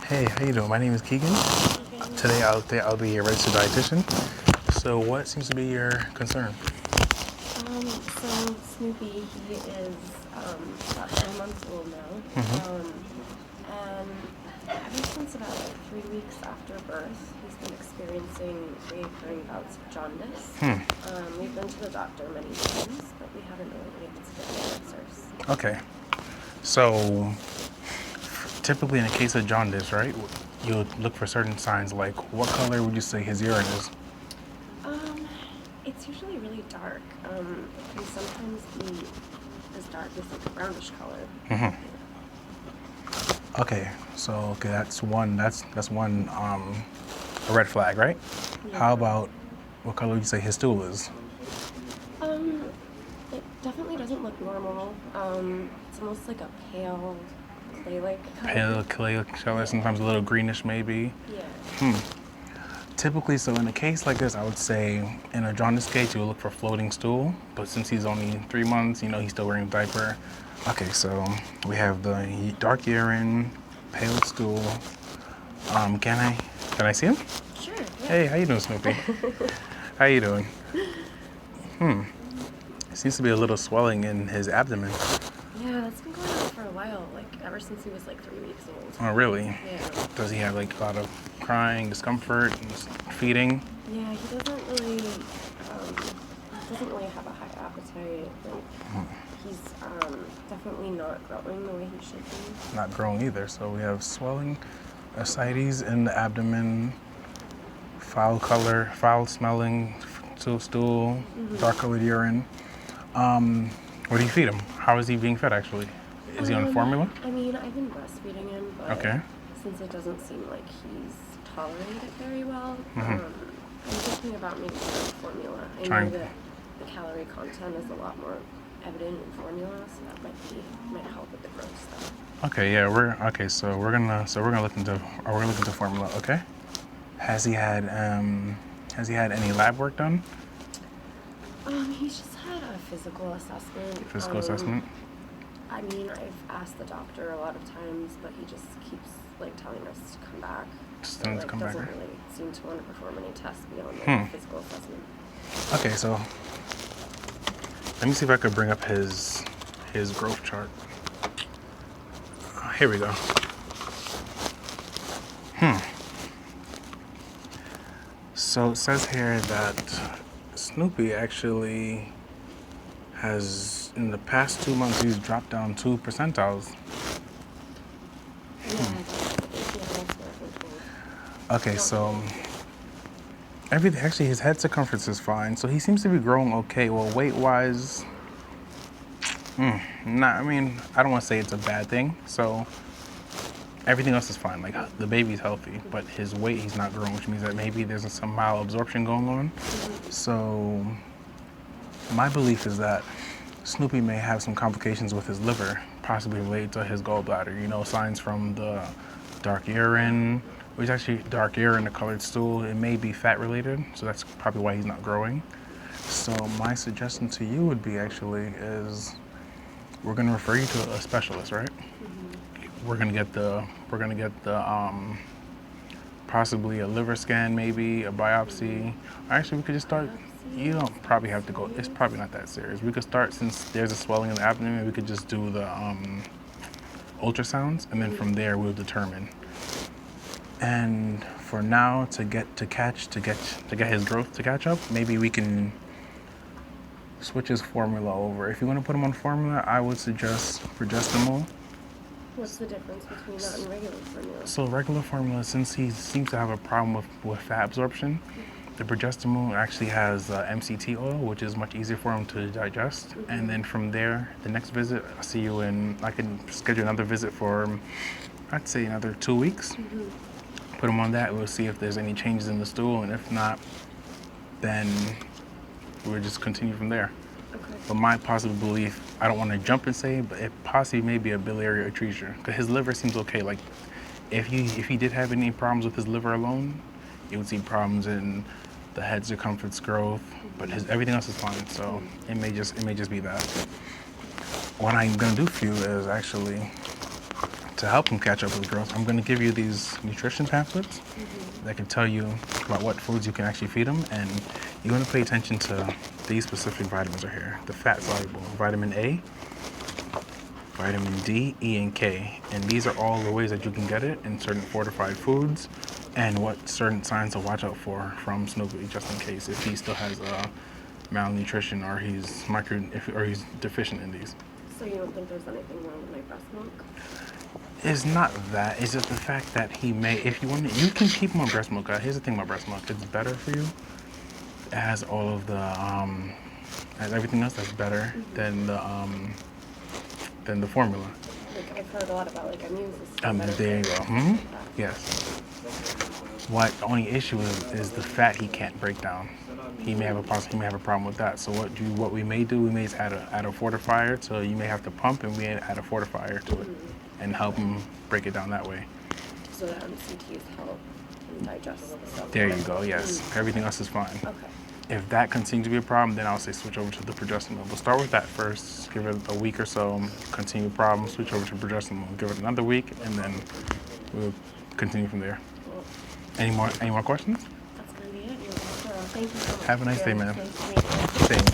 Hey, how you doing? My name is Keegan. Today I'll be your registered dietitian. So what seems to be your concern? So Snoopy, he is about 10 months old now. And ever since about 3 weeks after birth, he's been experiencing recurring bouts of jaundice. We've been to the doctor many times, but we haven't really been able to get any answers. Okay. So typically in a case of jaundice, right, you'll look for certain signs like what color would you say his urine is? It's usually really dark. It can sometimes be as dark as like a brownish color. Okay. So that's one a red flag, right? Yeah. How about what color would you say his stool is? It definitely doesn't look normal. It's almost like a pale clay-like color. Pale clay color, sometimes a little greenish maybe. Yeah. Typically, so in a case like this, I would say in a jaundice case, you'll look for floating stool. But since he's only 3 months, he's still wearing a diaper. Okay, so we have the dark urine, pale stool. Can I see him? Sure. Yeah. Hey, how you doing, Snoopy? How you doing? Seems to be a little swelling in his abdomen. Yeah, that's been going on for a while. Like ever since he was like 3 weeks old. Oh, really? Yeah. Does he have like a lot of crying, discomfort, and feeding? Yeah, he doesn't really have a high appetite. Like he's definitely not growing the way he should be. Not growing either. So we have swelling, ascites in the abdomen, foul color, foul smelling stool, dark colored urine. What do you feed him? How is he being fed actually? Is he on formula? I mean, I've been breastfeeding him, but Okay. since it doesn't seem like he's tolerated it very well, I'm thinking about maybe trying formula. I know that the calorie content is a lot more evident in formula, so that might help with the growth stuff. Okay, yeah, we're gonna look into formula, okay? Has he had any lab work done? He's just had a physical assessment. Physical assessment? I mean, I've asked the doctor a lot of times, but he just keeps like telling us to come back. Just telling us to come back, doesn't right? really seem to want to perform any tests beyond the physical assessment. Okay, so let me see if I could bring up his growth chart. Here we go. So it says here that Snoopy actually has, in the past 2 months, he's dropped down 2 percentiles. Yeah, that's what I've been told. Okay, so everything, actually his head circumference is fine, so he seems to be growing okay. Well, weight-wise, I don't want to say it's a bad thing. So everything else is fine. Like the baby's healthy, but his weight, he's not growing, which means that maybe there's some malabsorption going on. So my belief is that Snoopy may have some complications with his liver, possibly related to his gallbladder. Signs from the dark urine, which actually dark urine, the colored stool, it may be fat related, so that's probably why he's not growing. So my suggestion to you would be is we're gonna refer you to a specialist, right? We're gonna get the possibly a liver scan, maybe a biopsy. Actually, we could just start. You don't probably have to go. It's probably not that serious. We could start, since there's a swelling in the abdomen, we could just do the ultrasounds, and then from there we'll determine. And for now, to get his growth to catch up, maybe we can switch his formula over. If you want to put him on formula, I would suggest progestamol. What's the difference between that and regular formula? So regular formula, since he seems to have a problem with fat absorption, the progestamol actually has MCT oil, which is much easier for him to digest. And then from there, the next visit, I can schedule another visit for, I'd say another 2 weeks. Put him on that, we'll see if there's any changes in the stool, and if not, then we'll just continue from there. Okay. But my possible belief, I don't want to jump and say, but it possibly may be a biliary atresia, because his liver seems okay. Like, if he did have any problems with his liver alone, you would see problems in the head circumference growth, but everything else is fine. So it may just be that. What I'm gonna do for you is actually to help him catch up with growth, I'm going to give you these nutrition pamphlets that can tell you about what foods you can actually feed him, and you want to pay attention to these specific vitamins right here. The fat soluble, vitamin A, vitamin D, E, and K. And these are all the ways that you can get it in certain fortified foods and what certain signs to watch out for from Snoopy, just in case if he still has malnutrition or he's deficient in these. So you don't think there's anything wrong with my breast milk? It's not that. It's just the fact that he may, if you want to, you can keep him on breast milk. Here's the thing about breast milk. It's better for you. It has all of the, has everything else that's better than the formula. Like, I've heard a lot about, like, immune system. There you go. Yes. What the only issue is the fat he can't break down. He may have a problem with that. So what we may do, we may add a fortifier. So you may have to pump, and we add a fortifier to it, and help him break it down that way. So the MCTs help him digest the stuff. There you go. Yes, everything else is fine. Okay. If that continues to be a problem, then I'll say switch over to the progesterone. We'll start with that first. Give it a week or so. Continue problem. Switch over to progesterone. Give it another week, and then we'll continue from there. Cool. Any more questions? That's gonna be it. You're thorough. Thank you so much. Have a nice day, man. Nice to meet you. Same.